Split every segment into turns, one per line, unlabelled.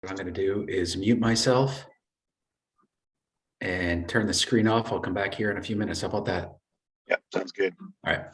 What I'm going to do is mute myself and turn the screen off. I'll come back here in a few minutes. How about that?
Yeah, sounds good.
All right.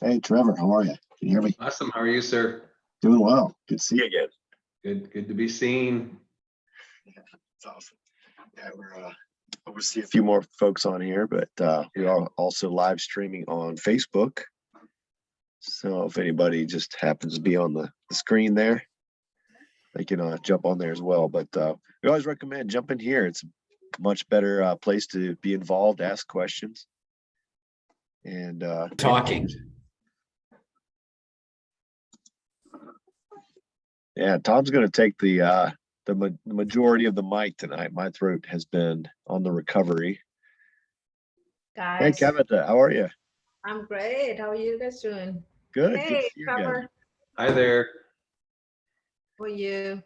Hey, Trevor, how are you? Can you hear me?
Awesome. How are you, sir?
Doing well. Good to see you again.
Good to be seen.
Yeah, it's awesome. Yeah, we'll see a few more folks on here, but we are also live streaming on Facebook. So if anybody just happens to be on the screen there, they can jump on there as well. But we always recommend jumping here. It's a much better place to be involved, ask questions, and
Talking.
Yeah, Tom's going to take the majority of the mic tonight. My throat has been on the recovery.
Guys,
Hey, Kavitha, how are you?
I'm great. How are you guys doing?
Good. Good
Hey,
to see you again.
Trevor,
Hi there.
how are you?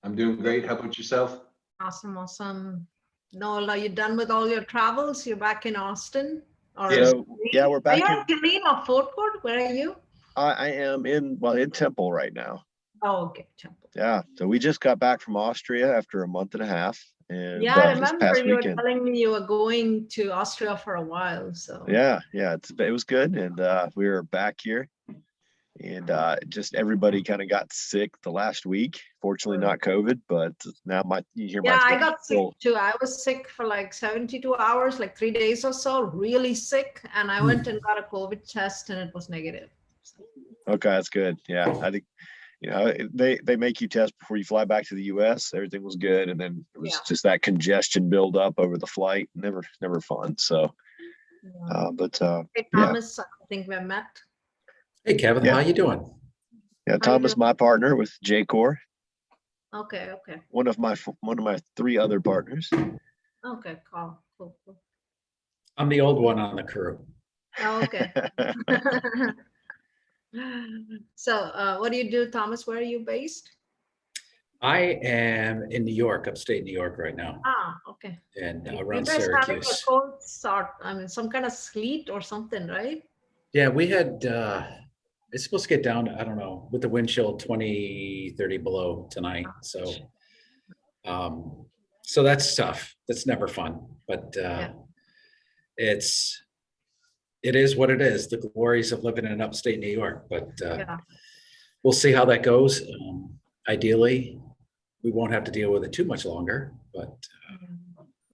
I'm doing great. How about yourself?
Awesome. Noel, are you done with all your travels? You're back in Austin? Or
Yes.
So, yeah, we're back
are you
in.
in Killeen or Fort Worth? Where are you?
I am in Temple right now.
Oh, okay, Temple.
Yeah. So we just got back from Austria after a month and a half, and
Yeah, I
this
remember
past
you were
weekend.
telling me you were going to Austria for a while. So
Yeah, it was good, and we were back here, and just everybody kind of got sick the last week. Fortunately, not COVID, but now you hear my
yeah, I
throat
got sick
full.
too. I was sick for like 72 hours, like 3 days or so, really sick. And I went and got a COVID test and it was negative. So.
Okay, that's good. Yeah, I think they make you test before you fly back to the U.S. Everything was good, and then it was just that congestion build up over the flight. Never fun. So,
Hey, Thomas, I think we met.
Hey, Kevin, how you doing?
Yeah, Thomas, my partner with J-Core.
Okay.
One of my 3 other partners.
Okay, cool.
I'm the old one on the crew.
Okay. So what do you do, Thomas? Where are you based?
I am in New York, upstate New York right now,
Okay.
and
You
around
guys having a
Syracuse.
cold start. I mean, some kind of sleet or something, right?
Yeah, we had, it's supposed to get down, I don't know, with the wind chill 20, 30 below tonight. So, so that's tough. That's never fun, but it is what it is, the glories of living in upstate New York, but we'll see how that goes. Ideally, we won't have to deal with it too much longer, but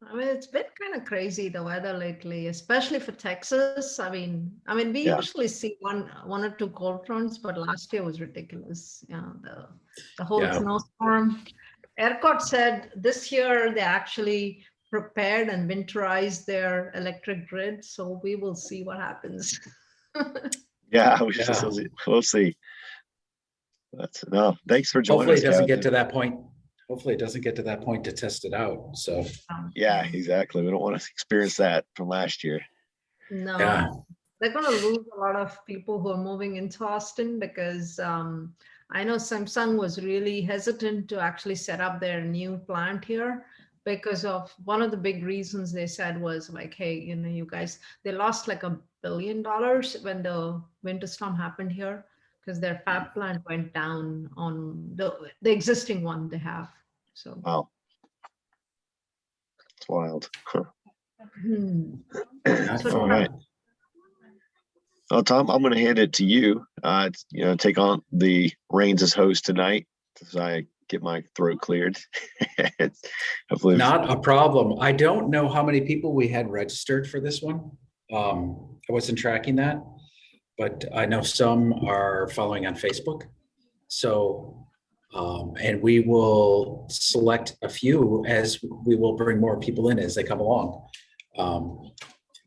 I mean, it's been kind of crazy, the weather lately, especially for Texas. I mean, we usually see one or two cold fronts, but last year was ridiculous. Yeah, the whole snowstorm. ERCOT said this year they actually prepared and winterized their electric grid, so we will see what happens.
We'll see. No, thanks for joining
hopefully
us.
It doesn't get to that point. Hopefully it doesn't get to that point to test it out. So
yeah, exactly. We don't want to experience that from last year.
No, they're going to lose a lot of people who are moving into Austin because I know Samsung was really hesitant to actually set up their new plant here because of one of the big reasons they said was like, hey, you guys, they lost like $1 billion when the winter storm happened here because their fab plant went down on the existing one they have. So
wow, it's wild.
So,
all right. Well, Tom, I'm going to hand it to you. Take on the reins as host tonight as I get my throat cleared. Hopefully,
not a problem. I don't know how many people we had registered for this one. I wasn't tracking that, but I know some are following on Facebook. So, and we will select a few as we will bring more people in as they come along.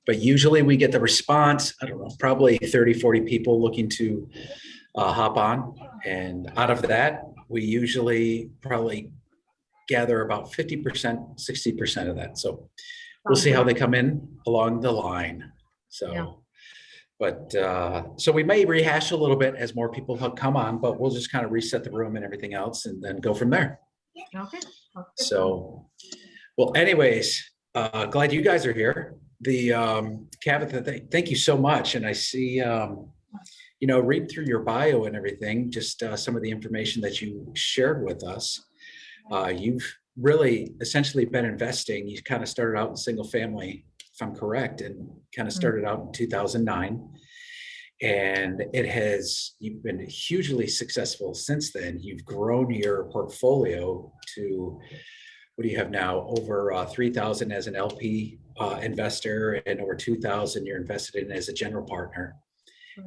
But usually we get the response, I don't know, probably 30, 40 people looking to hop on. And out of that, we usually probably gather about 50%, 60% of that. So we'll see how they come in along the line. So, but so we may rehash a little bit as more people come on, but we'll just kind of reset the room and everything else and then go from there.
Okay.
So, well, anyways, glad you guys are here. The Kavitha, thank you so much. And I see, read through your bio and everything, just some of the information that you shared with us. You've really essentially been investing. You kind of started out in single family if I'm correct, and kind of started out in 2009. And you've been hugely successful since then. You've grown your portfolio to, what do you have now? Over 3,000 as an LP investor, and over 2,000 you're invested in as a general partner.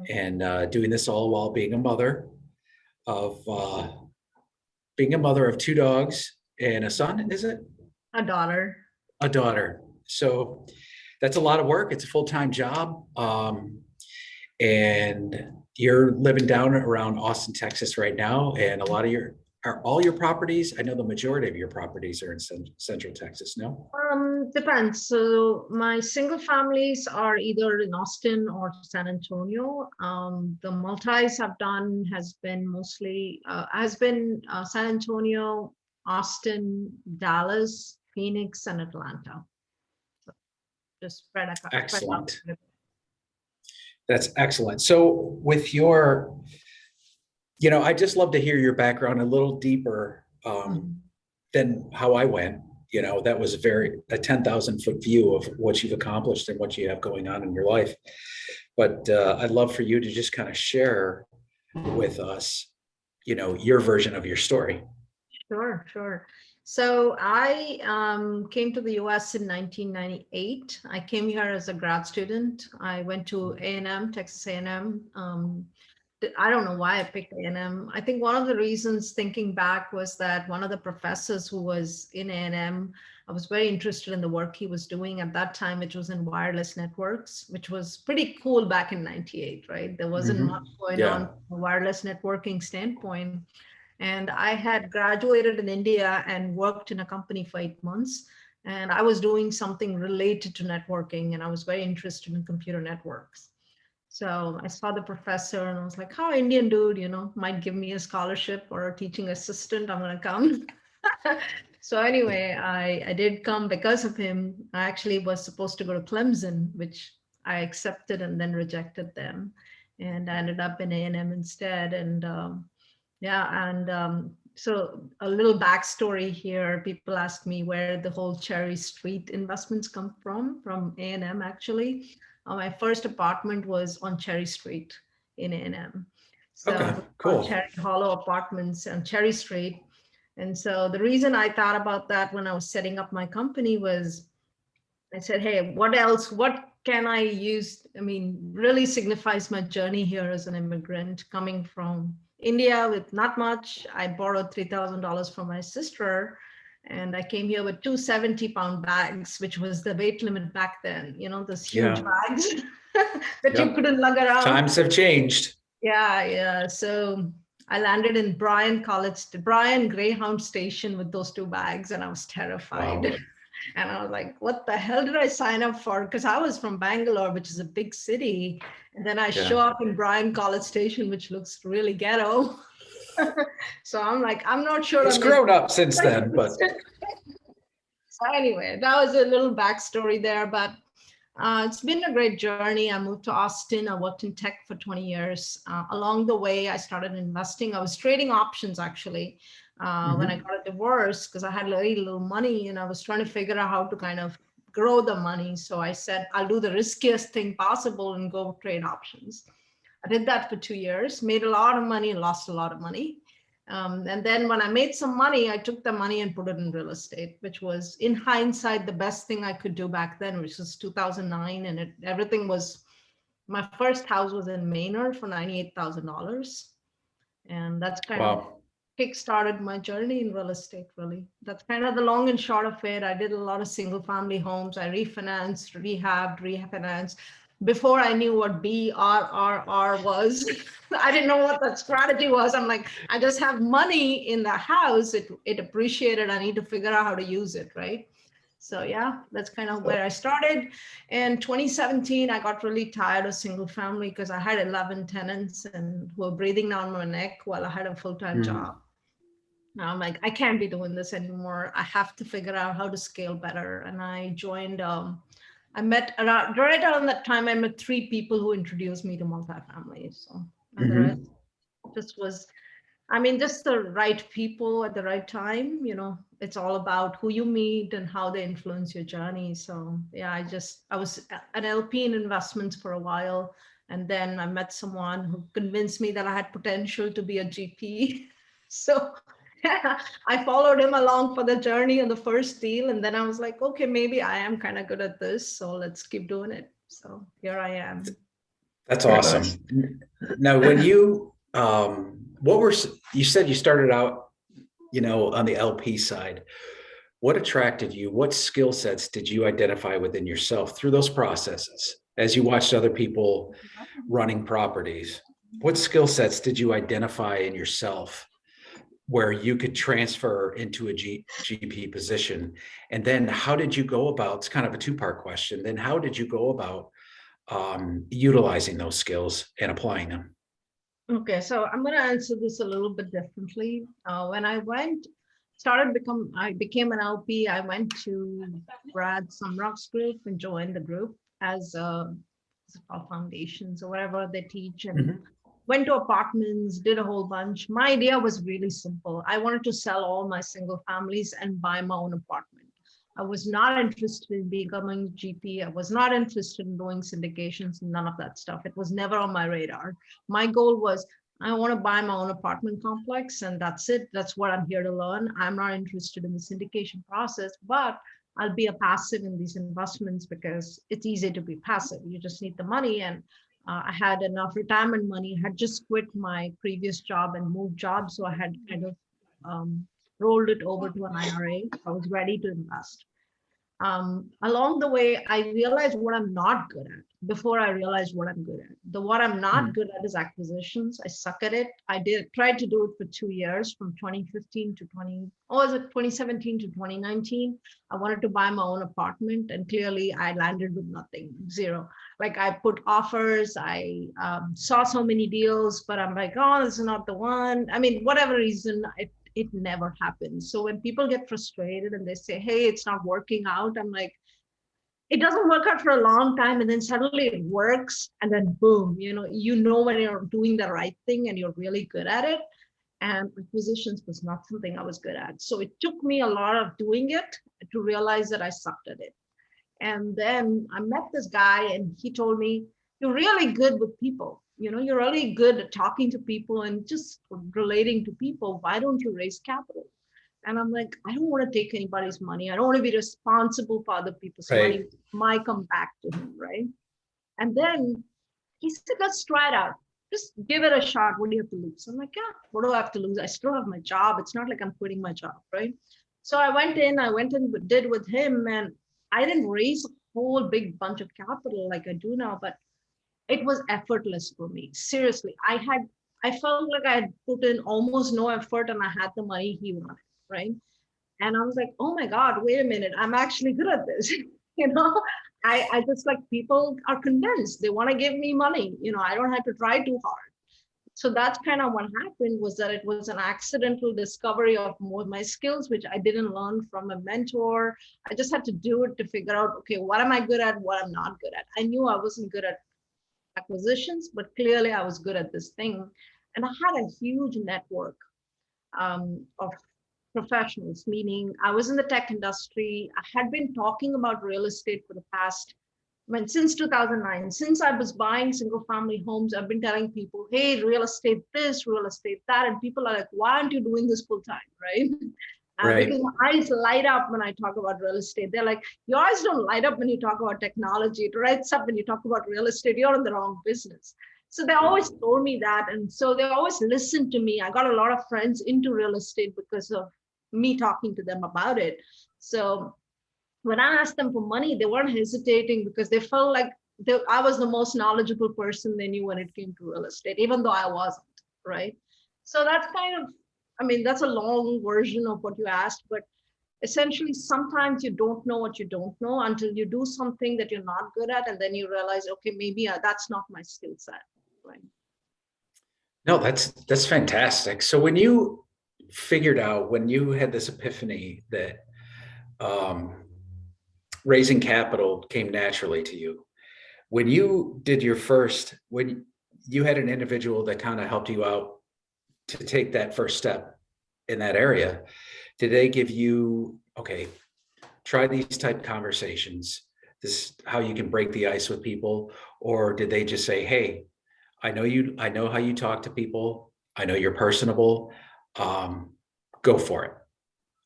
And doing this all while being a mother of 2 dogs and a son, is it?
A daughter.
A daughter. So that's a lot of work. It's a full-time job. And you're living down around Austin, Texas right now. And are all your properties, I know the majority of your properties are in Central Texas, no?
Depends. So my single families are either in Austin or San Antonio. The multis I've done has been mostly San Antonio, Austin, Dallas, Phoenix, and Atlanta. So just spread out.
Excellent. That's excellent. So with your, I just love to hear your background a little deeper than how I went. That was a 10,000-foot view of what you've accomplished and what you have going on in your life. But I'd love for you to just kind of share with us, your version of your story.
Sure. So I came to the US in 1998. I came here as a grad student. I went to A&M, Texas A&M. I don't know why I picked A&M. I think one of the reasons, thinking back, was that one of the professors who was in A&M, I was very interested in the work he was doing at that time, which was in wireless networks, which was pretty cool back in 98, right? There wasn't much going on from a wireless networking standpoint. And I had graduated in India and worked in a company for 8 months. And I was doing something related to networking, and I was very interested in computer networks. So I saw the professor and I was like, how Indian dude, might give me a scholarship or a teaching assistant, I'm going to come. So anyway, I did come because of him. I actually was supposed to go to Clemson, which I accepted and then rejected them. And I ended up in A&M instead. And so a little backstory here. People ask me where the whole Cherry Street investments come from A&M actually. My first apartment was on Cherry Street in A&M. So
Okay, cool.
Cherry Hollow Apartments on Cherry Street. And so the reason I thought about that when I was setting up my company was, I said, hey, what can I use? Really signifies my journey here as an immigrant coming from India with not much. I borrowed $3,000 from my sister, and I came here with 2 70-pound bags, which was the weight limit back then, those huge bags that you couldn't lug around.
Times have changed.
Yeah. So I landed in Bryan Greyhound Station with those 2 bags, and I was terrified. Wow. And I was like, what the hell did I sign up for? Because I was from Bangalore, which is a big city. And then I show up in Bryan College Station, which looks really ghetto. So I'm like, I'm not sure.
It's grown up since then, but.
So anyway, that was a little backstory there, but it's been a great journey. I moved to Austin. I worked in tech for 20 years. Along the way, I started investing. I was trading options actually. When I got a divorce, because I had very little money and I was trying to figure out how to kind of grow the money. So I said, I'll do the riskiest thing possible and go trade options. I did that for 2 years, made a lot of money and lost a lot of money. And then when I made some money, I took the money and put it in real estate, which was in hindsight, the best thing I could do back then, which was 2009. And everything was, my first house was in Maynard for $98,000. And that's kind of kick-started my journey in real estate, really. That's kind of the long and short of it. I did a lot of single family homes. I refinanced, refinanced. Before I knew what BRRR was, I didn't know what that strategy was. I'm like, I just have money in the house. It appreciated. I need to figure out how to use it, right? So yeah, that's kind of where I started. In 2017, I got really tired of single family because I had 11 tenants and who were breathing down my neck while I had a full-time job. Now I'm like, I can't be doing this anymore. I have to figure out how to scale better. And I joined, I met right around that time, I met 3 people who introduced me to multifamily. So and the rest just was I mean, just the right people at the right time, it's all about who you meet and how they influence your journey. So yeah, I was an LP in investments for a while. And then I met someone who convinced me that I had potential to be a GP. So I followed him along for the journey on the first deal. And then I was like, okay, maybe I am kind of good at this. So let's keep doing it. So here I am.
That's
Very
awesome.
nice.
Now, when you, you said you started out, on the LP side. What attracted you? What skill sets did you identify within yourself through those processes as you watched other people running properties? What skill sets did you identify in yourself where you could transfer into a GP position? And then how did you go about, it's kind of a two-part question, then how did you go about utilizing those skills and applying them?
Okay, so I'm going to answer this a little bit differently. When I I became an LP. I went to Brad Sumrock's group and joined the group as what's it called, foundations or whatever they teach, and went to apartments, did a whole bunch. My idea was really simple. I wanted to sell all my single families and buy my own apartment. I was not interested in becoming GP. I was not interested in doing syndications, none of that stuff. It was never on my radar. My goal was, I want to buy my own apartment complex, and that's it. That's what I'm here to learn. I'm not interested in the syndication process, but I'll be a passive in these investments because it's easy to be passive. You just need the money. And I had enough retirement money. I had just quit my previous job and moved jobs. So I had kind of rolled it over to an IRA. I was ready to invest. Along the way, I realized what I'm not good at before I realized what I'm good at. What I'm not good at is acquisitions. I suck at it. Tried to do it for 2 years from 2015 to 2017 to 2019. I wanted to buy my own apartment, and clearly I landed with nothing, zero. Like I put offers, I saw so many deals, but I'm like, oh, this is not the one. I mean, whatever reason, it never happens. So when people get frustrated and they say, hey, it's not working out, I'm like, it doesn't work out for a long time. And then suddenly it works. And then boom, when you're doing the right thing and you're really good at it. And acquisitions was not something I was good at. So it took me a lot of doing it to realize that I sucked at it. And then I met this guy and he told me, you're really good with people. You're really good at talking to people and just relating to people. Why don't you raise capital? And I'm like, I don't want to take anybody's money. I don't want to be responsible for other people's money. It might come back to him, right? And then he said, let's try it out. Just give it a shot. What do you have to lose? I'm like, yeah, what do I have to lose? I still have my job. It's not like I'm quitting my job, right? So I went and did with him, and I didn't raise a whole big bunch of capital like I do now, but it was effortless for me. Seriously, I felt like I had put in almost no effort and I had the money he wanted, right? And I was like, oh my God, wait a minute, I'm actually good at this. I just like, people are convinced they want to give me money. I don't have to try too hard. So that's kind of what happened, was that it was an accidental discovery of more of my skills, which I didn't learn from a mentor. I just had to do it to figure out, okay, what am I good at, what I'm not good at. I knew I wasn't good at acquisitions, but clearly I was good at this thing. And I had a huge network of professionals, meaning I was in the tech industry. I had been talking about real estate for the past, since 2009, since I was buying single family homes, I've been telling people, hey, real estate this, real estate that. And people are like, why aren't you doing this full time, right?
Right.
Because my eyes light up when I talk about real estate. They're like, your eyes don't light up when you talk about technology. It lights up when you talk about real estate. You're in the wrong business. So they always told me that. And so they always listened to me. I got a lot of friends into real estate because of me talking to them about it. So when I asked them for money, they weren't hesitating because they felt like I was the most knowledgeable person they knew when it came to real estate, even though I wasn't, right? So that's kind of, that's a long version of what you asked, but essentially sometimes you don't know what you don't know until you do something that you're not good at, and then you realize, okay, maybe that's not my skill set, right?
No, that's fantastic. So when you figured out, when you had this epiphany that raising capital came naturally to you, when you did when you had an individual that kind of helped you out to take that first step in that area, did they give you, okay, try these type conversations, this is how you can break the ice with people? Or did they just say, hey, I know how you talk to people. I know you're personable. Go for it.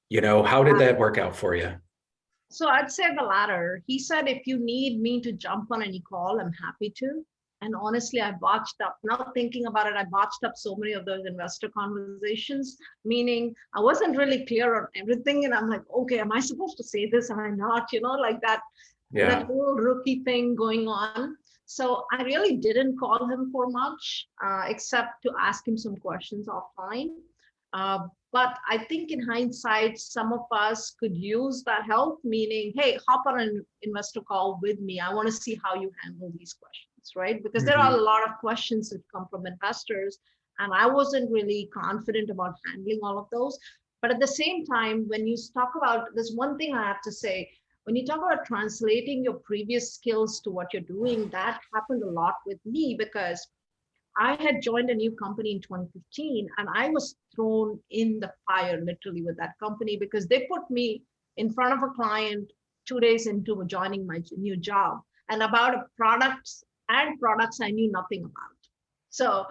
You know, how did that work out for you?
So I'd say the latter. He said, if you need me to jump on any call, I'm happy to. And honestly, I botched up, now thinking about it, I botched up so many of those investor conversations, meaning I wasn't really clear on everything. And I'm like, okay, am I supposed to say this? Am I not? You know, like that whole rookie thing going on. So I really didn't call him for much, except to ask him some questions offline. But I think in hindsight, some of us could use that help, meaning, hey, hop on an investor call with me. I want to see how you handle these questions, right? Because there are a lot of questions that come from investors, and I wasn't really confident about handling all of those. But at the same time, when you talk about, there's one thing I have to say, when you talk about translating your previous skills to what you're doing, that happened a lot with me because I had joined a new company in 2015 and I was thrown in the fire literally with that company because they put me in front of a client 2 days into joining my new job and about a products I knew nothing about. So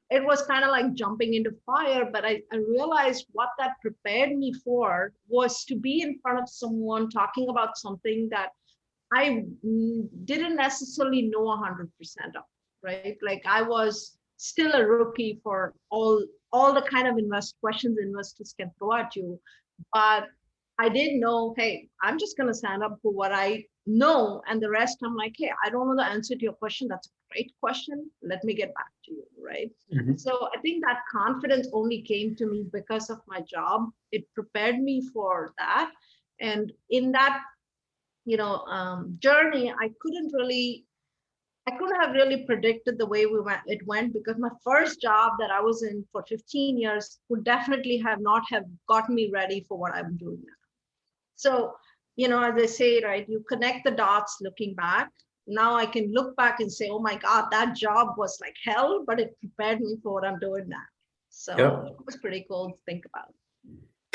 it was kind of like jumping into fire, but I realized what that prepared me for was to be in front of someone talking about something that I didn't necessarily know 100% of, right? Like I was still a rookie for all the kind of questions investors can throw at you, but I didn't know, hey, I'm just going to stand up for what I know. And the rest, I'm like, hey, I don't know the answer to your question. That's a great question. Let me get back to you, right? So I think that confidence only came to me because of my job. It prepared me for that. And in that, journey, I couldn't have really predicted the way it went because my first job that I was in for 15 years would definitely not have gotten me ready for what I'm doing now. So, as they say, right, you connect the dots looking back. Now I can look back and say, oh my God, that job was like hell, but it prepared me for what I'm doing now. So it was pretty cool to think about.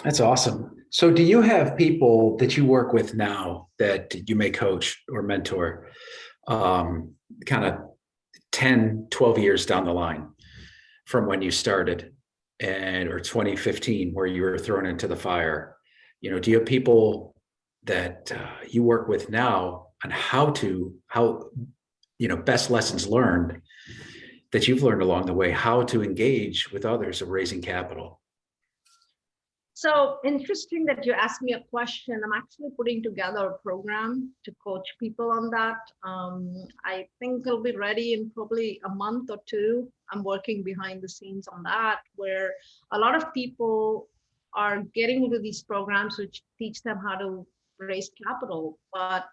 That's awesome. So do you have people that you work with now that you may coach or mentor kind of 10, 12 years down the line from when you started or 2015 where you were thrown into the fire? Do you have people that you work with now on how best lessons learned that you've learned along the way, how to engage with others of raising capital?
So interesting that you asked me a question. I'm actually putting together a program to coach people on that. I think it'll be ready in probably a month or two. I'm working behind the scenes on that, where a lot of people are getting into these programs which teach them how to raise capital. But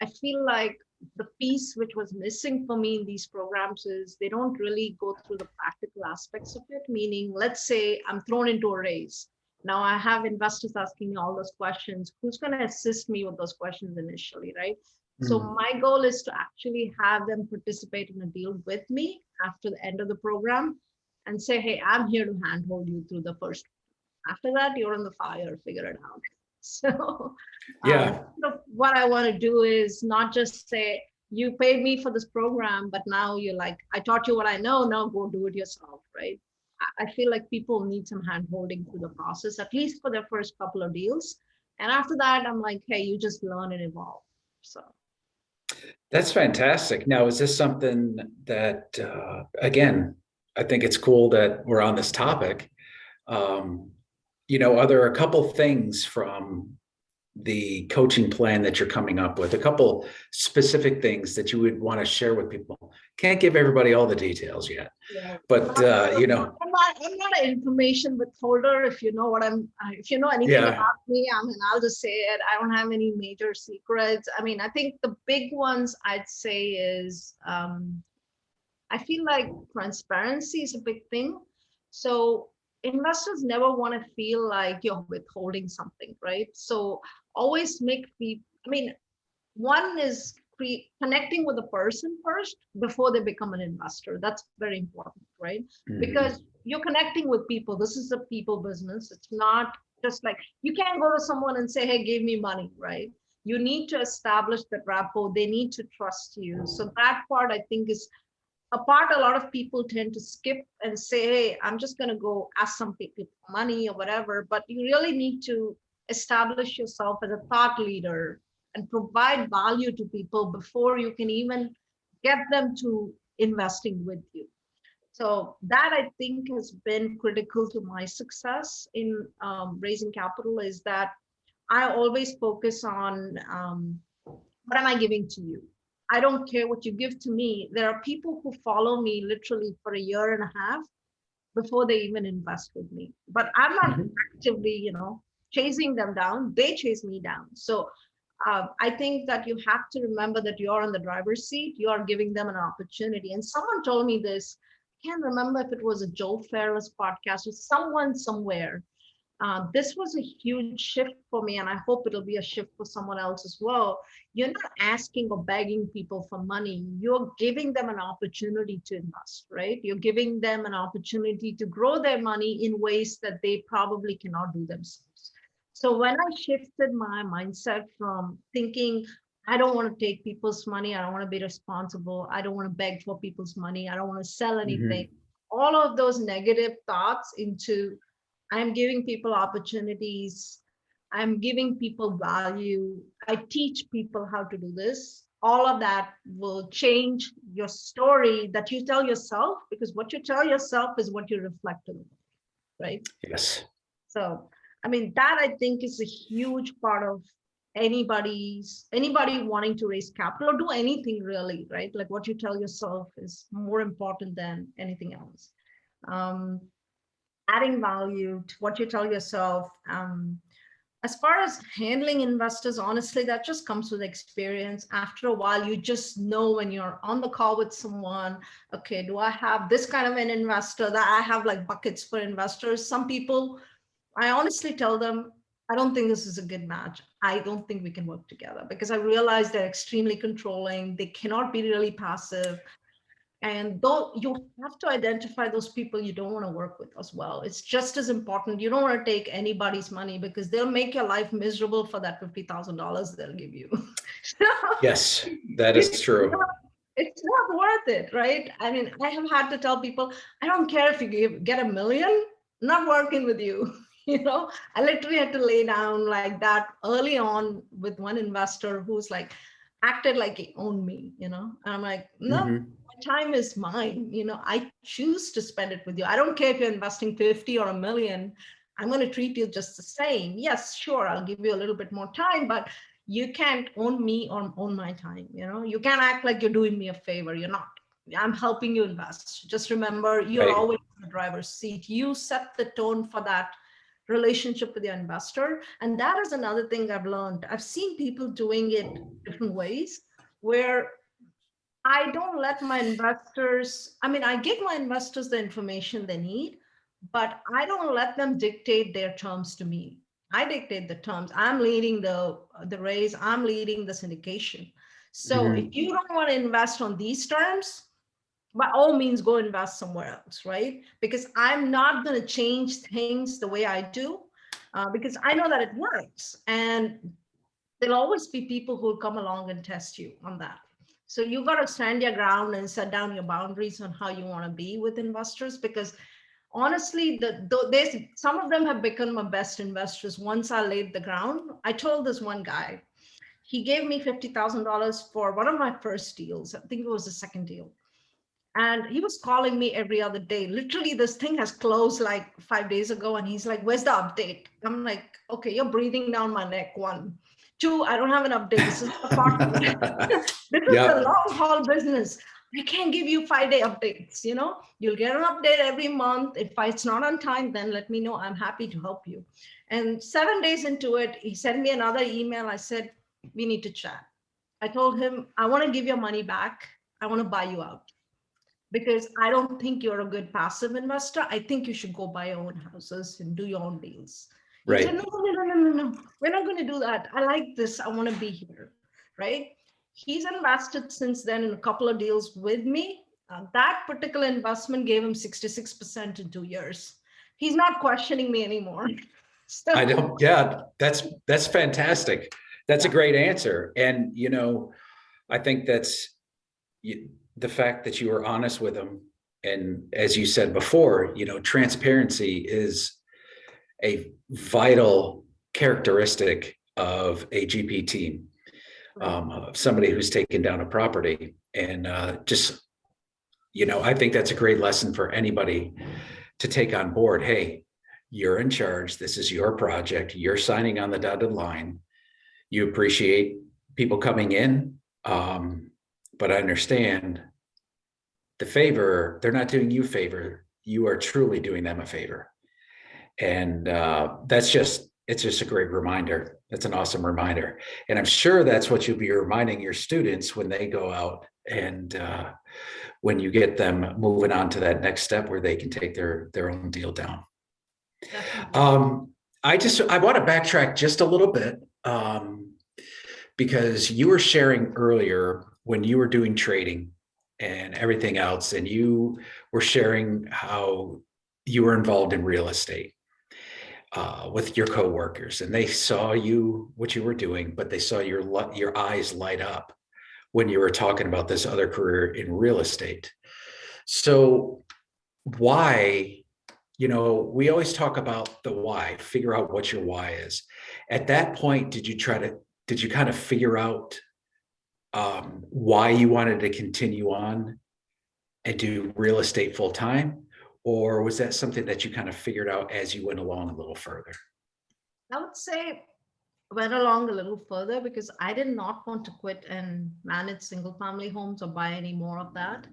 I feel like the piece which was missing for me in these programs is they don't really go through the practical aspects of it, meaning, let's say I'm thrown into a raise. Now I have investors asking me all those questions. Who's going to assist me with those questions initially, right? So my goal is to actually have them participate in a deal with me after the end of the program and say, hey, I'm here to handhold you through the first. After that, you're in the fire, figure it out. So what I want to do is not just say, you paid me for this program, but now you're like, I taught you what I know, now go do it yourself, right? I feel like people need some hand holding through the process, at least for their first couple of deals. And after that, I'm like, hey, you just learn and evolve. So
that's fantastic. Now, is this something that, again, I think it's cool that we're on this topic. Are there a couple things from the coaching plan that you're coming up with, a couple specific things that you would want to share with people? Can't give everybody all the details yet, but
I'm not an information withholder. If you know anything about me, I'll just say it. I don't have any major secrets. I think the big ones I'd say is, I feel like transparency is a big thing. So investors never want to feel like you're withholding something, right? So always make people, one is connecting with the person first before they become an investor. That's very important, right? Because you're connecting with people. This is a people business. It's not just like, you can't go to someone and say, hey, give me money, right? You need to establish that rapport. They need to trust you. So that part, I think, is a part a lot of people tend to skip and say, hey, I'm just going to go ask some people for money or whatever. But you really need to establish yourself as a thought leader and provide value to people before you can even get them to investing with you. So that, I think, has been critical to my success in raising capital, is that I always focus on what am I giving to you? I don't care what you give to me. There are people who follow me literally for a year and a half before they even invest with me. But I'm not actively, chasing them down. They chase me down. So I think that you have to remember that you're in the driver's seat. You are giving them an opportunity. And someone told me this. I can't remember if it was a Joe Ferris podcast or someone somewhere. This was a huge shift for me, and I hope it'll be a shift for someone else as well. You're not asking or begging people for money. You're giving them an opportunity to invest, right? You're giving them an opportunity to grow their money in ways that they probably cannot do themselves. So when I shifted my mindset from thinking, I don't want to take people's money, I don't want to be responsible, I don't want to beg for people's money, I don't want to sell anything, all of those negative thoughts into, I'm giving people opportunities, I'm giving people value, I teach people how to do this. All of that will change your story that you tell yourself, because what you tell yourself is what you reflect in, right?
Yes.
So, I mean, that I think is a huge part of anybody wanting to raise capital or do anything really, right? Like what you tell yourself is more important than anything else. Adding value to what you tell yourself. As far as handling investors, honestly, that just comes with experience. After a while, you just know when you're on the call with someone, okay, do I have this kind of an investor, that I have like buckets for investors? Some people, I honestly tell them, I don't think this is a good match. I don't think we can work together, because I realize they're extremely controlling. They cannot be really passive. And though you have to identify those people you don't want to work with as well. It's just as important. You don't want to take anybody's money, because they'll make your life miserable for that $50,000 they'll give you.
Yes, that is true.
It's not worth it, right? I mean, I have had to tell people, I don't care if you get $1 million, not working with you. I literally had to lay down like that early on with one investor who's like acted like he owned me, and I'm like, no, my time is mine. I choose to spend it with you. I don't care if you're investing 50 or $1 million. I'm going to treat you just the same. Yes, sure, I'll give you a little bit more time, but you can't own me or own my time. You can't act like you're doing me a favor. You're not. I'm helping you invest. Just remember, you're always in the driver's seat. You set the tone for that relationship with your investor. And that is another thing I've learned. I've seen people doing it different ways, where I don't let my investors, I give my investors the information they need, but I don't let them dictate their terms to me. I dictate the terms. I'm leading the raise. I'm leading the syndication. So if you don't want to invest on these terms, by all means, go invest somewhere else, right? Because I'm not going to change things the way I do, because I know that it works. And there'll always be people who will come along and test you on that. So you got to stand your ground and set down your boundaries on how you want to be with investors, because honestly, some of them have become my best investors once I laid the ground. I told this one guy, he gave me $50,000 for one of my first deals. I think it was the second deal. And he was calling me every other day. Literally, this thing has closed like 5 days ago. And he's like, where's the update? I'm like, okay, you're breathing down my neck. 1, 2, I don't have an update. This is a partner. This is a long haul business. I can't give you 5-day updates. You'll get an update every month. If it's not on time, then let me know. I'm happy to help you. And 7 days into it, he sent me another email. I said, we need to chat. I told him, I want to give your money back. I want to buy you out, because I don't think you're a good passive investor. I think you should go buy your own houses and do your own deals. He said, no, we're not going to do that. I like this. I want to be here, right? He's invested since then in a couple of deals with me. That particular investment gave him 66% in 2 years. He's not questioning me anymore. So,
I don't, yeah, that's fantastic. That's a great answer. And, you know, I think that's the fact that you were honest with them. And as you said before, you know, transparency is a vital characteristic of a GP team, somebody who's taken down a property. And just, you know, I think that's a great lesson for anybody to take on board. Hey, you're in charge. This is your project. You're signing on the dotted line. You appreciate people coming in, but I understand the favor, they're not doing you a favor. You are truly doing them a favor. And it's just a great reminder. That's an awesome reminder. And I'm sure that's what you'll be reminding your students when they go out and when you get them moving on to that next step where they can take their own deal down. I want to backtrack just a little bit because you were sharing earlier when you were doing trading and everything else, and you were sharing how you were involved in real estate with your coworkers, and they saw what you were doing, but they saw your eyes light up when you were talking about this other career in real estate. So why, you know, we always talk about the why, figure out what your why is. At that point, did you kind of figure out why you wanted to continue on and do real estate full time? Or was that something that you kind of figured out as you went along a little further?
I would say went along a little further because I did not want to quit and manage single family homes or buy any more of that.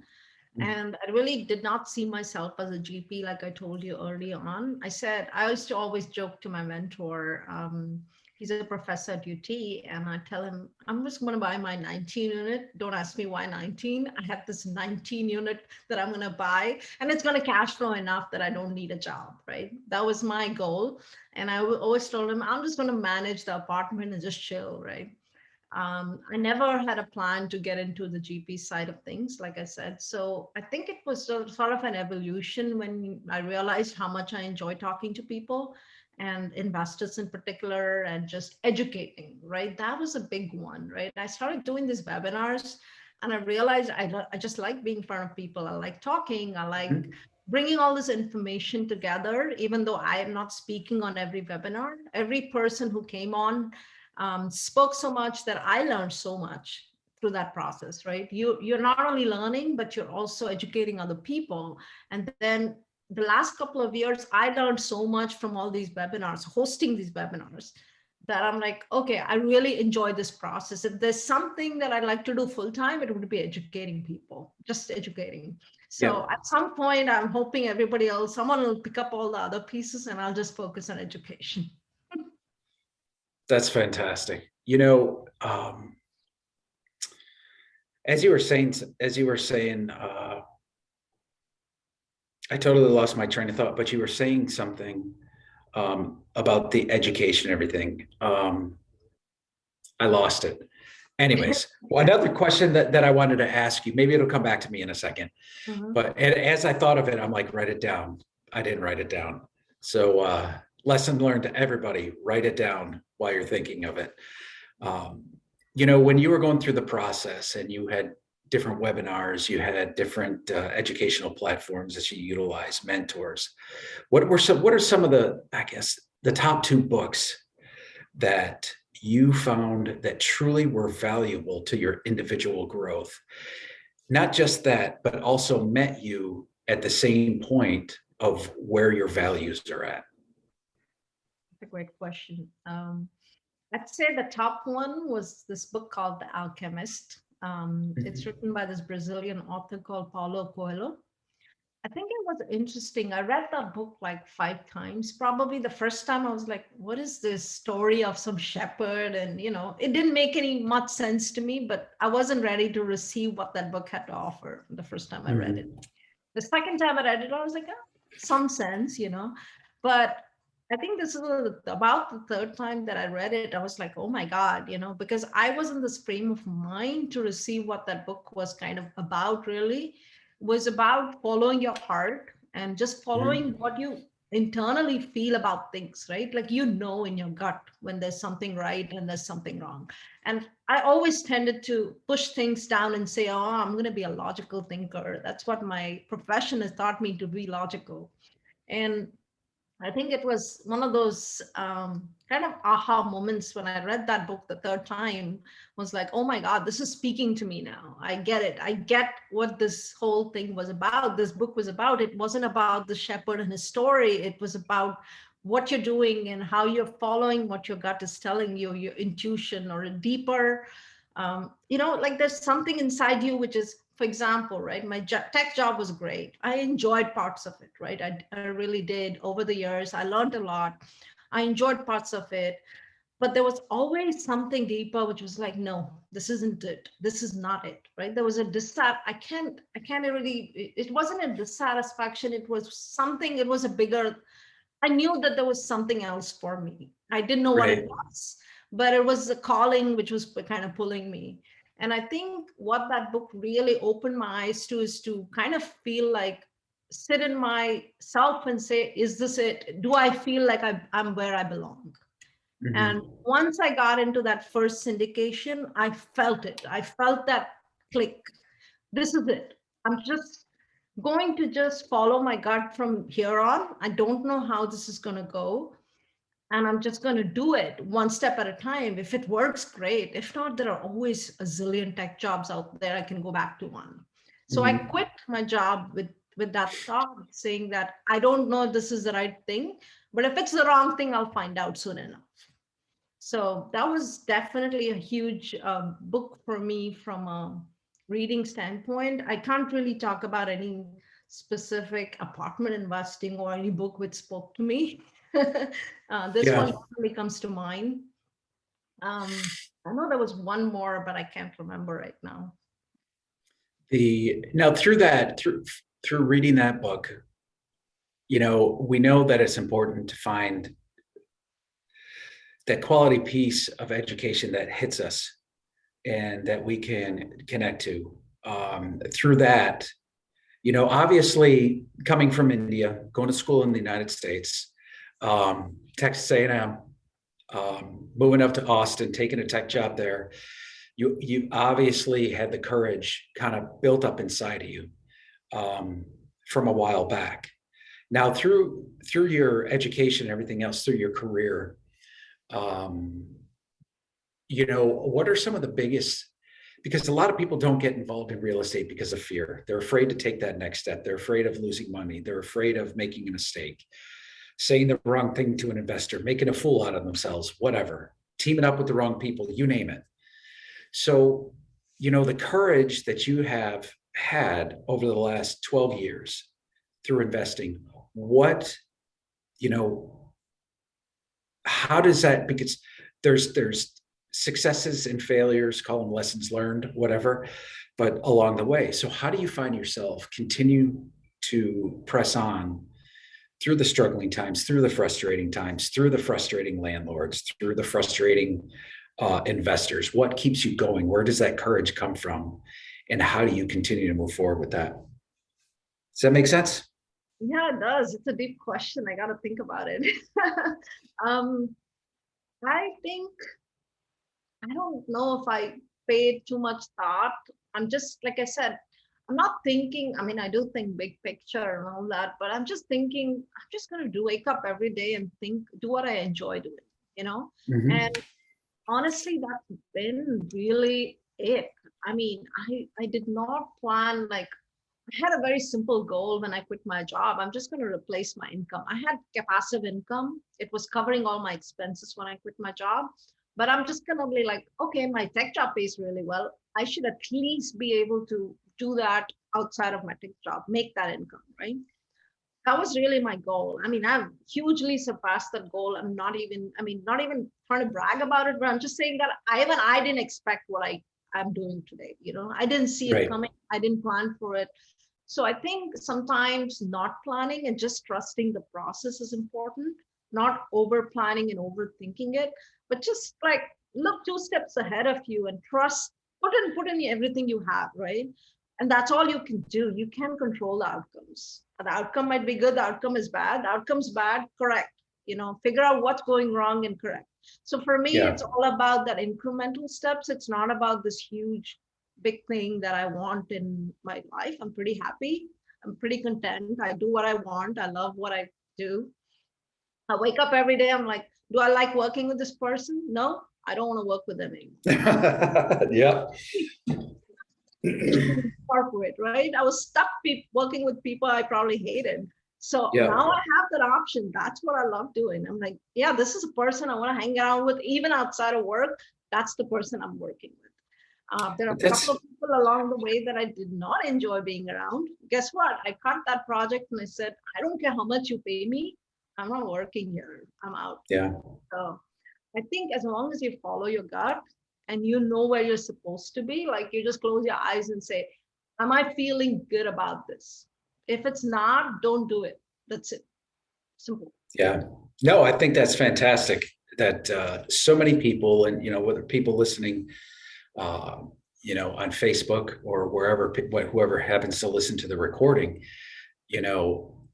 And I really did not see myself as a GP, like I told you early on. I used to always joke to my mentor, he's a professor at UT, and I tell him, I'm just going to buy my 19 unit. Don't ask me why 19. I have this 19 unit that I'm going to buy, and it's going to cash flow enough that I don't need a job, right? That was my goal. And I always told him, I'm just going to manage the apartment and just chill, right? I never had a plan to get into the GP side of things, like I said. So I think it was sort of an evolution when I realized how much I enjoy talking to people and investors in particular, and just educating, right? That was a big one, right? I started doing these webinars and I realized I just like being in front of people. I like talking. I like bringing all this information together, even though I am not speaking on every webinar. Every person who came on spoke so much that I learned so much through that process, right? You're not only learning, but you're also educating other people. And then the last couple of years, I learned so much from all these webinars, hosting these webinars, that I'm like, okay, I really enjoy this process. If there's something that I'd like to do full time, it would be educating people, just educating. So at some point, I'm hoping someone will pick up all the other pieces and I'll just focus on education.
That's fantastic. You know, as you were saying, I totally lost my train of thought, but you were saying something about the education and everything. I lost it. Anyways, another question that I wanted to ask you, maybe it'll come back to me in a second, but as I thought of it, I'm like, write it down. I didn't write it down. So lesson learned to everybody, write it down while you're thinking of it. You know, when you were going through the process and you had different webinars, you had different educational platforms that you utilize, mentors. What are some of the, I guess, the top 2 books that you found that truly were valuable to your individual growth? Not just that, but also met you at the same point of where your values are at.
That's a great question. I'd say the top one was this book called The Alchemist. It's written by this Brazilian author called Paulo Coelho. I think it was interesting. I read that book like 5 times. Probably the first time I was like, what is this story of some shepherd? And, you know, it didn't make much sense to me, but I wasn't ready to receive what that book had to offer the first time I read it. The second time I read it, I was like, some sense, you know, but I think this is about the third time that I read it. I was like, oh my God, you know, because I was in this frame of mind to receive what that book was kind of about, really. was about following your heart and just following what you internally feel about things, right? Like, you know, in your gut when there's something right and there's something wrong. And I always tended to push things down and say, oh, I'm going to be a logical thinker. That's what my profession has taught me, to be logical. And I think it was one of those kind of aha moments when I read that book the third time. Was like, oh my God, this is speaking to me now. I get it. I get what this whole thing was about. This book was about. It wasn't about the shepherd and his story. It was about what you're doing and how you're following what your gut is telling you, your intuition, or a deeper, like there's something inside you, which is, for example, right, my tech job was great. I enjoyed parts of it, right? I really did. Over the years, I learned a lot. I enjoyed parts of it, but there was always something deeper, which was like, no, this isn't it. This is not it, right? There was a I can't really, it wasn't a dissatisfaction. It was something, it was a bigger, I knew that there was something else for me. I didn't know what it was, but it was a calling which was kind of pulling me. And I think what that book really opened my eyes to is to kind of feel like, sit in myself and say, is this it? Do I feel like I'm where I belong? And once I got into that first syndication, I felt it. I felt that click. This is it. I'm just going to just follow my gut from here on. I don't know how this is going to go. And I'm just going to do it one step at a time. If it works, great. If not, there are always a zillion tech jobs out there. I can go back to one. So I quit my job with that thought, saying that I don't know if this is the right thing, but if it's the wrong thing, I'll find out soon enough. So that was definitely a huge book for me from a reading standpoint. I can't really talk about any specific apartment investing or any book which spoke to me. This one definitely comes to mind. I know there was one more, but I can't remember right now.
Through reading that book, we know that it's important to find that quality piece of education that hits us and that we can connect to. Through that, obviously coming from India, going to school in the United States, Texas A&M, moving up to Austin, taking a tech job there, you obviously had the courage kind of built up inside of you from a while back. Now, through your education and everything else, through your career, what are some of the biggest, because a lot of people don't get involved in real estate because of fear. They're afraid to take that next step. They're afraid of losing money. They're afraid of making a mistake, saying the wrong thing to an investor, making a fool out of themselves, whatever, teaming up with the wrong people, you name it. So, the courage that you have had over the last 12 years through investing, how does that, because there's successes and failures, call them lessons learned, whatever, but along the way. So how do you find yourself continue to press on through the struggling times, through the frustrating times, through the frustrating landlords, through the frustrating investors? What keeps you going? Where does that courage come from? And how do you continue to move forward with that? Does that make sense?
Yeah, it does. It's a deep question. I got to think about it. I think, I don't know if I paid too much thought. I'm just, like I said, I'm not thinking, I do think big picture and all that, but I'm just thinking, I'm just going to wake up every day and do what I enjoy doing, And honestly, that's been really it. I did not plan, I had a very simple goal when I quit my job. I'm just going to replace my income. I had passive income. It was covering all my expenses when I quit my job. But I'm just going to be like, okay, my tech job pays really well. I should at least be able to do that outside of my tech job, make that income, right? That was really my goal. I've hugely surpassed that goal. I'm not even trying to brag about it, but I'm just saying that I didn't expect what I'm doing today. I didn't see it coming. I didn't plan for it. So I think sometimes not planning and just trusting the process is important, not over planning and overthinking it, but just look 2 steps ahead of you and trust, put in everything you have, right? And that's all you can do. You can control the outcomes. The outcome might be good, the outcome is bad. The outcome's bad, correct. Figure out what's going wrong and correct. So for me,
Yeah.
it's all about that incremental steps. It's not about this huge, big thing that I want in my life. I'm pretty happy. I'm pretty content. I do what I want. I love what I do. I wake up every day. I'm like, do I like working with this person? No, I don't want to work with them anymore.
Yeah.
Corporate, right? I was stuck working with people I probably hated. So
Yeah.
now I have that option. That's what I love doing. I'm like, yeah, this is a person I want to hang out with, even outside of work. That's the person I'm working with. There are a couple of people along the way that I did not enjoy being around. Guess what? I cut that project and I said, I don't care how much you pay me. I'm not working here. I'm out.
Yeah.
So I think as long as you follow your gut and you know where you're supposed to be, like you just close your eyes and say, am I feeling good about this? If it's not, don't do it. That's it. Simple.
Yeah. No, I think that's fantastic that so many people, and, whether people listening, on Facebook or wherever, whoever happens to listen to the recording,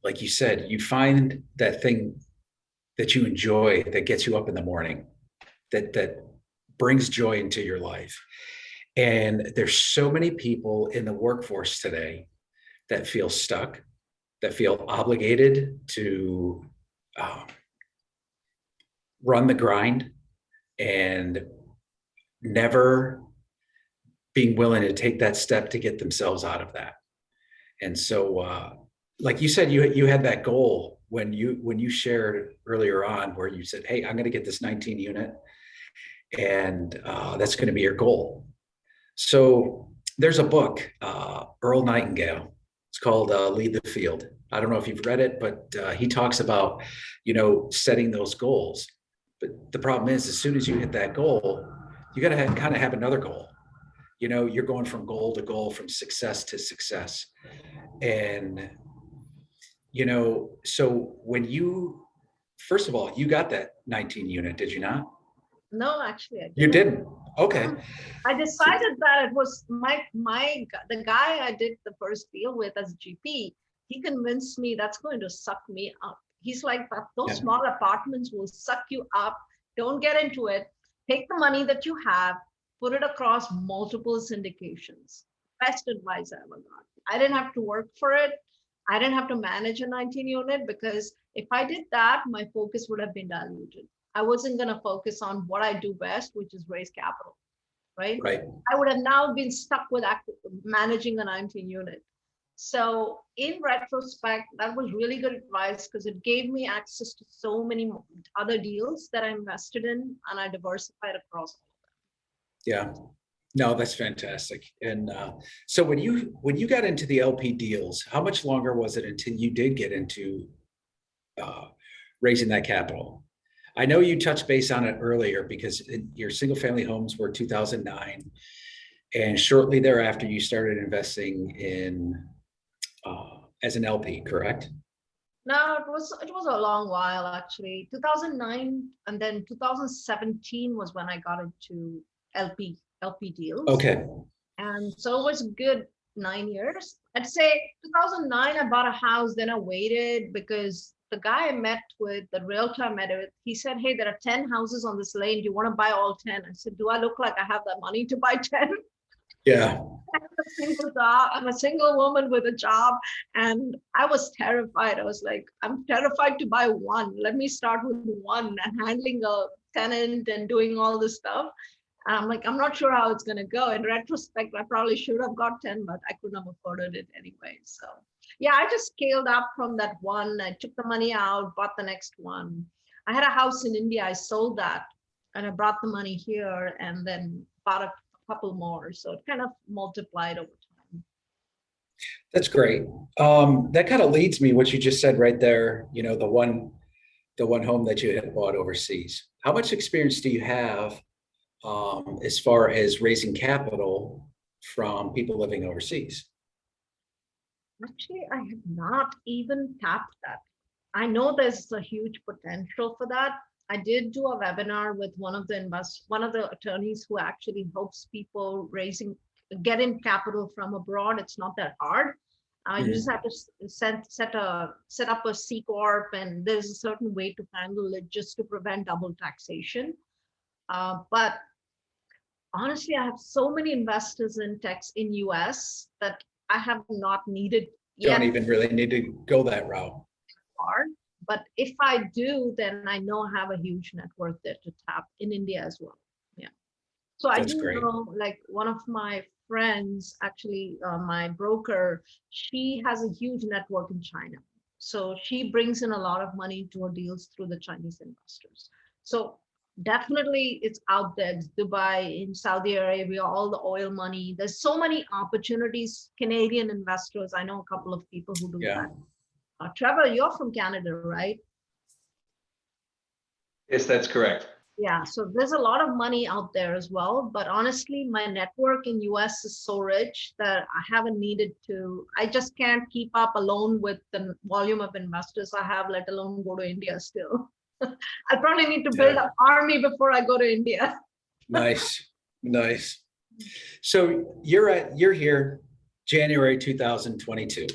like you said, you find that thing that you enjoy, that gets you up in the morning, that brings joy into your life. And there's so many people in the workforce today that feel stuck, that feel obligated to run the grind and never being willing to take that step to get themselves out of that. And so, like you said, you had that goal when you shared earlier on, where you said, hey, I'm going to get this 19 unit, and that's going to be your goal. So there's a book, Earl Nightingale. It's called Lead the Field. I don't know if you've read it, but he talks about, setting those goals. But the problem is, as soon as you hit that goal, you got to kind of have another goal. You're going from goal to goal, from success to success. And, so when first of all, you got that 19 unit, did you not?
No, actually, I didn't.
You didn't? Okay.
I decided that it was the guy I did the first deal with as GP. He convinced me that's going to suck me up. He's like, those small apartments will suck you up. Don't get into it. Take the money that you have, put it across multiple syndications. Best advice I ever got. I didn't have to work for it. I didn't have to manage a 19 unit, because if I did that, my focus would have been diluted. I wasn't going to focus on what I do best, which is raise capital, right?
Right.
I would have now been stuck with managing a 19 unit. So in retrospect, that was really good advice, because it gave me access to so many other deals that I invested in, and I diversified across all of them.
Yeah. No, that's fantastic. And so when you got into the LP deals, how much longer was it until you did get into raising that capital? I know you touched base on it earlier, because your single family homes were 2009, and shortly thereafter you started investing in as an LP, correct?
No, it was a long while, actually. 2009, and then 2017 was when I got into LP deals.
Okay.
And so it was a good 9 years. I'd say 2009, I bought a house, then I waited, because the guy I met with, the realtor I met with, he said, hey, there are 10 houses on this lane. Do you want to buy all 10? I said, do I look like I have the money to buy 10?
Yeah.
I'm a single woman with a job, and I was terrified. I was like, I'm terrified to buy one. Let me start with one, and handling a tenant and doing all this stuff. And I'm like, I'm not sure how it's going to go. In retrospect, I probably should have got 10, but I couldn't have afforded it anyway. So yeah, I just scaled up from that one. I took the money out, bought the next one. I had a house in India. I sold that, and I brought the money here, and then bought a couple more. So it kind of multiplied over time.
That's great. That kind of leads me, what you just said right there, the one home that you had bought overseas. How much experience do you have as far as raising capital from people living overseas?
Actually, I have not even tapped that. I know there's a huge potential for that. I did do a webinar with one of the attorneys who actually helps people raising get in capital from abroad. It's not that hard. You just have to set up a C Corp, and there's a certain way to handle it just to prevent double taxation. But honestly, I have so many investors in US that I have not needed yet.
Don't even really need to go that route.
But if I do, then I know I have a huge network there to tap in India as well. Yeah. So I
That's
do
great.
know, like one of my friends, actually, my broker, she has a huge network in China. So she brings in a lot of money to her deals through the Chinese investors. So definitely it's out there. It's Dubai, in Saudi Arabia, all the oil money. There's so many opportunities. Canadian investors, I know a couple of people who do
Yeah.
that. Trevor, you're from Canada, right?
Yes, that's correct.
Yeah, so there's a lot of money out there as well. But honestly, my network in US is so rich that I haven't needed to, I just can't keep up alone with the volume of investors I have, let alone go to India still. I probably need to build an army before I go to India.
Nice, nice. So you're here January 2022.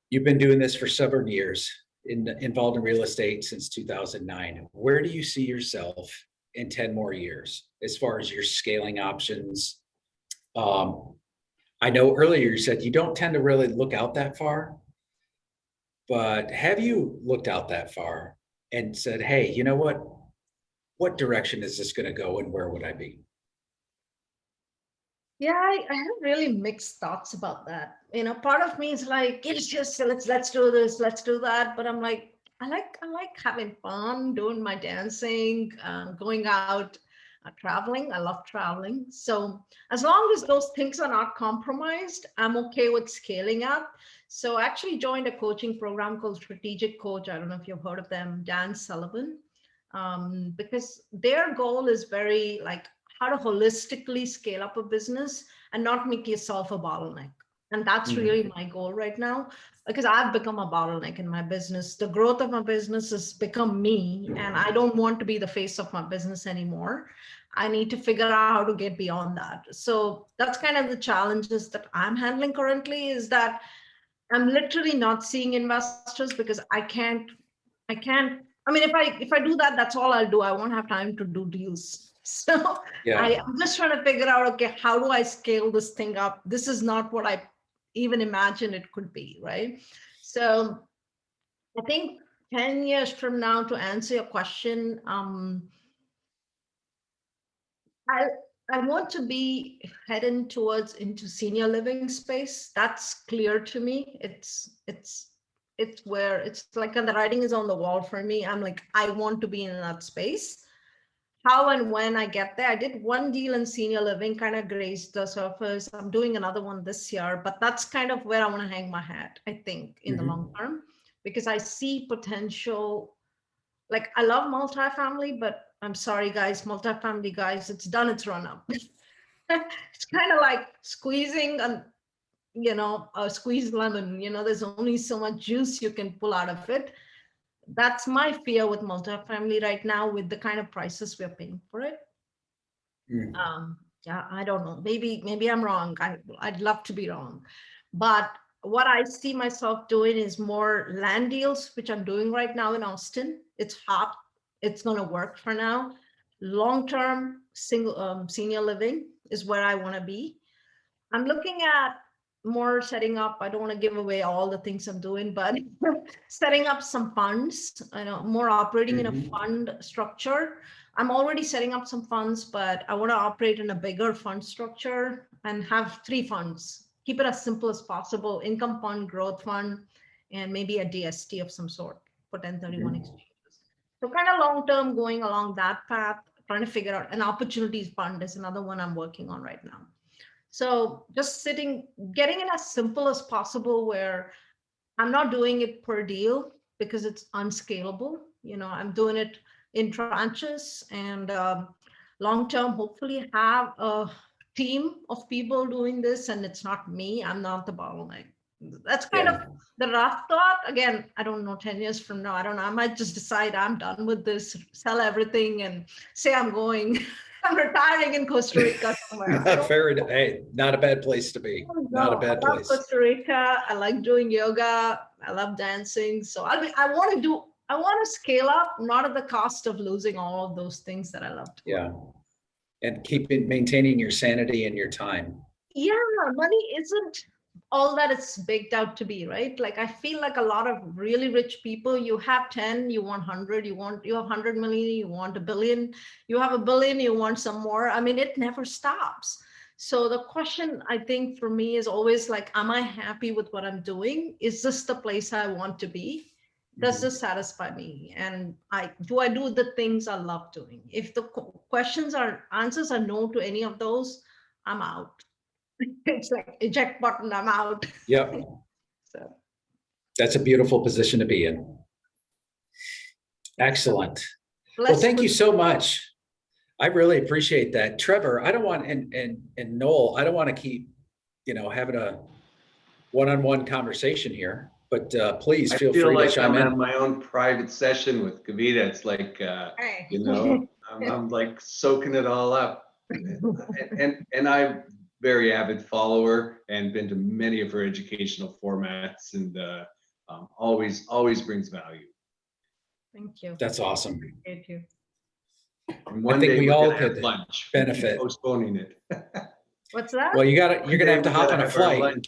You've been doing this for several years, involved in real estate since 2009. Where do you see yourself in 10 more years as far as your scaling options? I know earlier you said you don't tend to really look out that far, but have you looked out that far and said, hey, you know what direction is this going to go and where would I be?
Yeah, I have really mixed thoughts about that. You know, part of me is like, it's just let's do this, let's do that. But I'm like, I like having fun, doing my dancing, going out, traveling. I love traveling. So as long as those things are not compromised, I'm okay with scaling up. So I actually joined a coaching program called Strategic Coach. I don't know if you've heard of them, Dan Sullivan, because their goal is very like how to holistically scale up a business and not make yourself a bottleneck. And that's really my goal right now, because I've become a bottleneck in my business. The growth of my business has become me, and I don't want to be the face of my business anymore. I need to figure out how to get beyond that. So that's kind of the challenges that I'm handling currently, is that I'm literally not seeing investors because I can't, I mean, if I do that, that's all I'll do. I won't have time to do deals. So
Yeah.
I'm just trying to figure out, okay, how do I scale this thing up? This is not what I even imagined it could be, right? So I think 10 years from now, to answer your question, I want to be heading towards into senior living space. That's clear to me. It's where it's like the writing is on the wall for me. I'm like, I want to be in that space. How and when I get there, I did one deal in senior living, kind of grazed the surface. I'm doing another one this year, but that's kind of where I want to hang my hat, I think, in the long term, because I see potential. Like, I love multifamily, but I'm sorry, guys, multifamily guys, it's done its run up. It's kind of like squeezing a squeezed lemon, there's only so much juice you can pull out of it. That's my fear with multifamily right now, with the kind of prices we're paying for it. Yeah, I don't know. Maybe I'm wrong. I'd love to be wrong. But what I see myself doing is more land deals, which I'm doing right now in Austin. It's hot. It's going to work for now. Long-term single senior living is where I want to be. I'm looking at more setting up. I don't want to give away all the things I'm doing, but setting up some funds, more operating in a fund structure. I'm already setting up some funds, but I want to operate in a bigger fund structure and have 3 funds. Keep it as simple as possible: income fund, growth fund, and maybe a DST of some sort for 1031 exchanges. So kind of long-term, going along that path, trying to figure out an opportunities fund is another one I'm working on right now. So just getting it as simple as possible, where I'm not doing it per deal because it's unscalable. I'm doing it in tranches, and long-term, hopefully have a team of people doing this, and it's not me. I'm not the bottleneck. That's kind of the rough thought. Again, I don't know, 10 years from now, I don't know. I might just decide I'm done with this, sell everything and say I'm going. I'm retiring in Costa Rica somewhere. I don't
Fair enough. Hey, not a bad place to be. Not a
know.
bad
I love
place.
Costa Rica. I like doing yoga. I love dancing. So I want to scale up, not at the cost of losing all of those things that I love to do.
Yeah. And maintaining your sanity and your time.
Yeah, money isn't all that it's baked out to be, right? Like I feel like a lot of really rich people, you have 10, you want 100, you have 100 million, you want a billion, you have a billion, you want some more. I mean, it never stops. So the question I think for me is always like, am I happy with what I'm doing? Is this the place I want to be? Does
Mhm.
this satisfy me? And do I do the things I love doing? If the answers are no to any of those, I'm out. It's like eject button, I'm out.
Yep.
So
That's a beautiful position to be in. Excellent. Well,
blessed
thank you
with-
so much. I really appreciate that. Trevor, I don't want, and Noel, I don't want to keep, having a one-on-one conversation here, but please
I
feel
feel
free to
like
chime
I'm
in.
having my own private session with Kavitha. It's like,
Hey.
I'm like soaking it all up. And I'm very avid follower and been to many of her educational formats and always brings value.
Thank you.
That's awesome.
Appreciate you.
And one
think
day
we
we're
all
gonna have
could
lunch.
benefit.
Postponing it.
What's that?
Well, you're
One
gonna
day
have to
we
hop
gotta
on a
have our
flight.
lunch.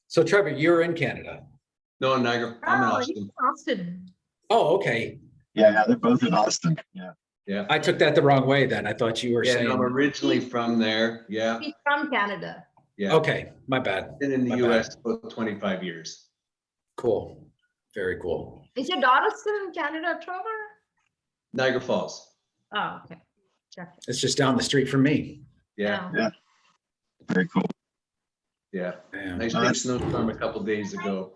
So Trevor, you're in Canada.
No, Niagara, I'm in
Oh, he's
Austin.
in Austin.
Oh, okay.
Yeah, they're both in Austin. Yeah.
Yeah.
I took that the wrong way then. I thought you were
Yeah, no, I'm
saying,
originally from there. Yeah,
He's from Canada.
yeah.
okay, my bad.
Been in the
My bad.
US for 25 years.
Cool. Very cool.
Is your daughter still in Canada, Trevor?
Niagara Falls.
Oh, okay. Check it.
It's just down the street from me.
Yeah,
Very cool.
yeah.
Yeah.
Nice big
Nice.
snowstorm a couple days ago.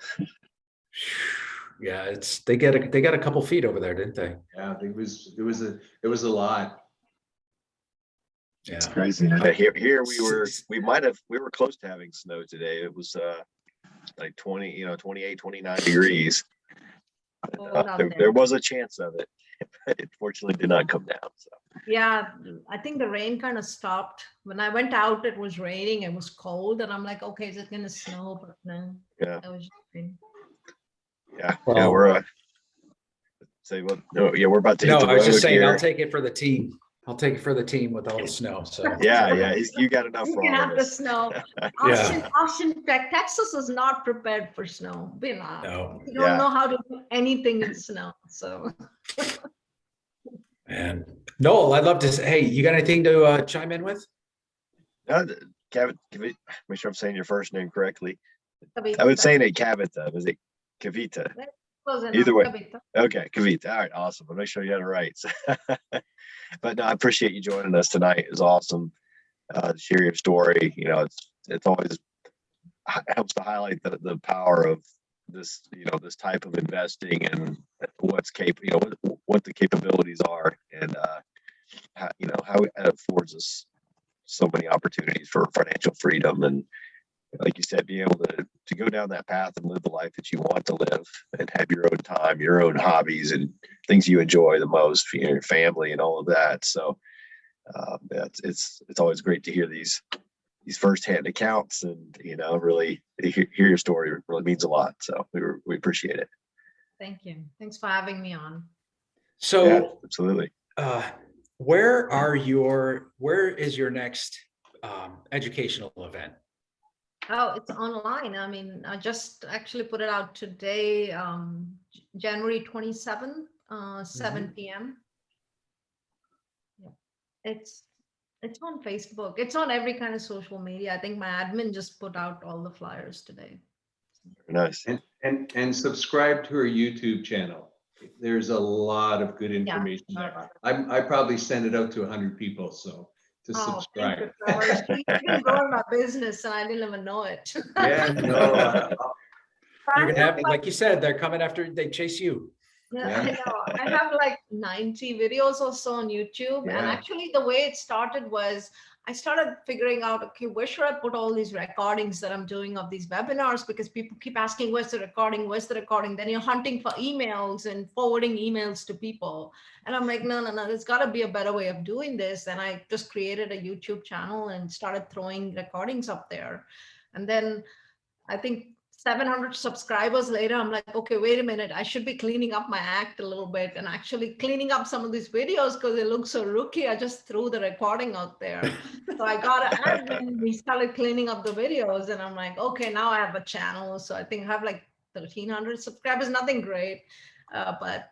Yeah, they got a couple feet over there, didn't they?
Yeah, it was a lot.
Yeah.
It's crazy. Here we were close to having snow today. It was like 20, 28, 29 degrees.
Cold out
There
there.
was a chance of it. It fortunately did not come down. So
Yeah, I think the rain kind of stopped. When I went out, it was raining, it was cold, and I'm like, okay, is it gonna snow? But no,
yeah,
it was just rain.
Well,
we're we're about to hit
No,
the
I was just
road
saying,
here.
I'll take it for the team. I'll take it for the team with all the snow. So
Yeah, you got enough
You
for
can
all
have
of
the
us.
snow.
Yeah.
Austin, Texas is not prepared for snow. We're not.
no,
We don't
Yeah.
know how to do anything in snow. So
and Noel, I'd love to say, hey, you got anything to chime in with?
Kevin, make sure I'm saying your first name correctly. I was saying it Kavitha. Was it Kavitha?
close enough,
Either way.
Kavitha.
Okay, Kavitha. All right, awesome. I'll make sure you had it right. But no, I appreciate you joining us tonight. It was awesome to share your story. It's always helps to highlight the power of this, this type of investing and what's what the capabilities are, and how it affords us so many opportunities for financial freedom, and like you said, being able to go down that path and live the life that you want to live and have your own time, your own hobbies and things you enjoy the most for your family and all of that. So it's always great to hear these firsthand accounts, and really hear your story. It really means a lot. So we appreciate it.
Thank you. Thanks for having me on.
So,
Yeah, absolutely.
where is your next educational event?
Oh, it's online. I mean, I just actually put it out today, January 27th, 7 p.m. Yeah. It's on Facebook. It's on every kind of social media. I think my admin just put out all the flyers today.
Nice.
And subscribe to her YouTube channel. There's a lot of good information there. I probably sent it out to 100 people, so to subscribe.
Thank you, Trevor. She's been growing my business and I didn't even know it.
Yeah, no,
You're gonna have, like you said, they're coming after, they chase you.
Yeah,
Yeah.
I know. I have like 90 videos or so on YouTube. And
Yeah.
actually the way it started was I started figuring out, okay, where should I put all these recordings that I'm doing of these webinars? Because people keep asking, where's the recording? Where's the recording? Then you're hunting for emails and forwarding emails to people. And I'm like, no, there's got to be a better way of doing this. And I just created a YouTube channel and started throwing recordings up there. And then I think 700 subscribers later, I'm like, okay, wait a minute. I should be cleaning up my act a little bit and actually cleaning up some of these videos because they look so rookie. I just threw the recording out there. So I got it. And then we started cleaning up the videos and I'm like, okay, now I have a channel. So I think I have like 1,300 subscribers, nothing great. But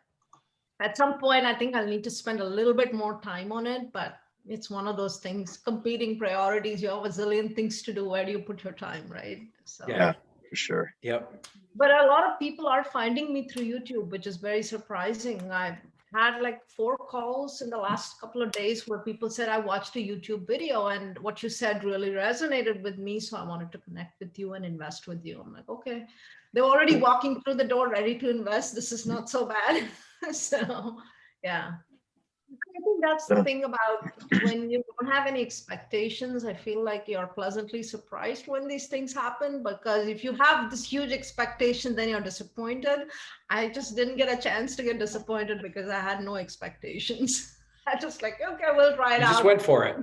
at some point, I think I'll need to spend a little bit more time on it. But it's one of those things, competing priorities. You have a zillion things to do. Where do you put your time, right? So.
Yeah, for sure.
Yep.
But a lot of people are finding me through YouTube, which is very surprising. I've had like 4 calls in the last couple of days where people said, I watched a YouTube video and what you said really resonated with me. So I wanted to connect with you and invest with you. I'm like, okay, they're already walking through the door, ready to invest. This is not so bad. So, yeah. I think that's the thing about when you don't have any expectations. I feel like you're pleasantly surprised when these things happen, because if you have this huge expectation, then you're disappointed. I just didn't get a chance to get disappointed because I had no expectations. I just like, okay, we'll try it
You
out.
just went for it.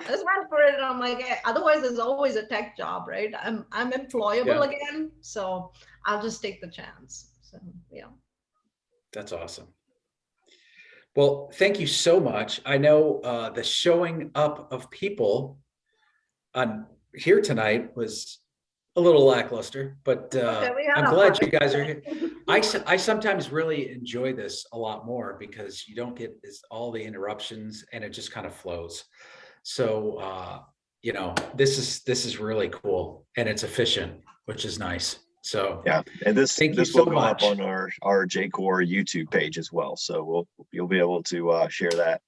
I just went for it. And I'm like, hey, otherwise there's always a tech job, right? I'm employable again. So I'll just take the chance. So, yeah.
That's awesome. Well, thank you so much. I know the showing up of people on here tonight was a little lackluster, but I'm glad you guys are here. I sometimes really enjoy this a lot more because you don't get all the interruptions and it just kind of flows. So, you know, this is really cool and it's efficient, which is nice. So
yeah, and this
so
will go
much.
up on our J-Core YouTube page as well. So you'll be able to share that.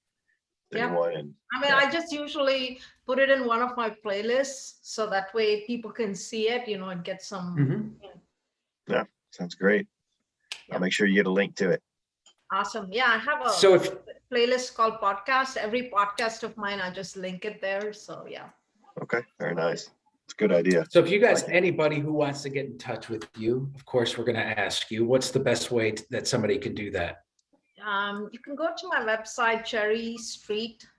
Everyone, and
I mean, I just usually put it in one of my playlists so that way people can see it. You know, and get some.
Yeah, sounds great. I'll make sure you get a link to it.
Awesome. Yeah, I have a playlist called podcast. Every podcast of mine, I just link it there. So yeah.
Okay, very nice. It's a good idea.
So if you guys, anybody who wants to get in touch with you, of course, we're going to ask you, what's the best way that somebody can do that?
You can go to my website,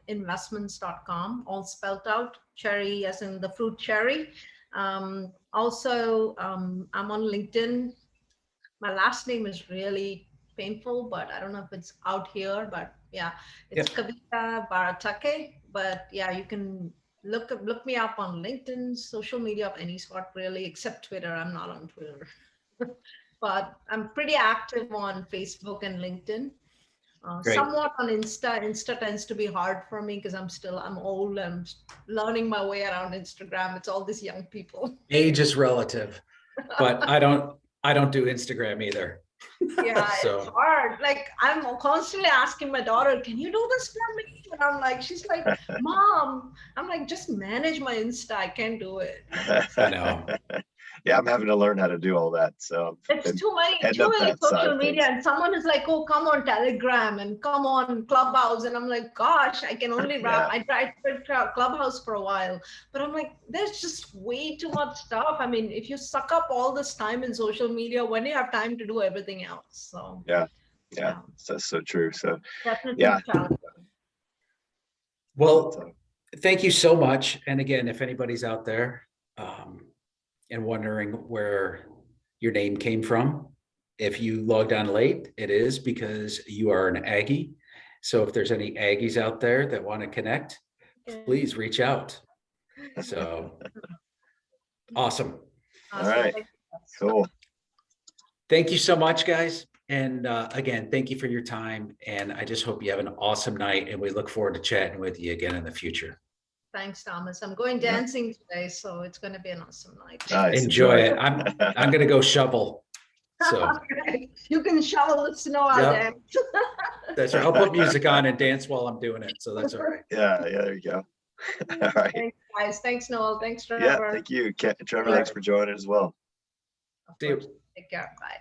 cherrystreetinvestments.com, all spelled out, cherry as in the fruit cherry. Also, I'm on LinkedIn. My last name is really painful, but I don't know if it's out here, but yeah, it's Kavitha Baratakke. But yeah, you can look me up on LinkedIn, social media of any sort, really, except Twitter. I'm not on Twitter. But I'm pretty active on Facebook and LinkedIn. Somewhat on Insta. Insta tends to be hard for me because I'm old. I'm learning my way around Instagram. It's all these young people.
Age is relative, but I don't do Instagram either.
Yeah, it's hard. Like I'm constantly asking my daughter, can you do this for me? And I'm like, she's like, Mom, I'm like, just manage my Insta. I can't do it.
I know.
Yeah, I'm having to learn how to do all that. So
it's too many social media, and someone is like, oh, come on Telegram and come on Clubhouse, and I'm like, gosh, I can only wrap. I tried Clubhouse for a while, but I'm like, there's just way too much stuff. I mean, if you suck up all this time in social media, when do you have time to do everything else? So
yeah, that's so true. So
definitely challenging.
Well, thank you so much. And again, if anybody's out there and wondering where your name came from, if you logged on late, it is because you are an Aggie. So if there's any Aggies out there that want to connect, please reach out. So awesome.
All right, cool.
Thank you so much, guys. And again, thank you for your time. And I just hope you have an awesome night. And we look forward to chatting with you again in the future.
Thanks, Thomas. I'm going dancing today, so it's going to be an awesome night.
Nice.
Enjoy it. I'm going to go shovel. So
you can shovel the snow out there.
That's right. I'll put music on and dance while I'm doing it. So that's all right.
Yeah, there you go. All right.
Thanks, guys. Thanks, Noel. Thanks, Trevor.
Yeah, thank you. Trevor, thanks for joining as well.
See you.
Take care. Bye.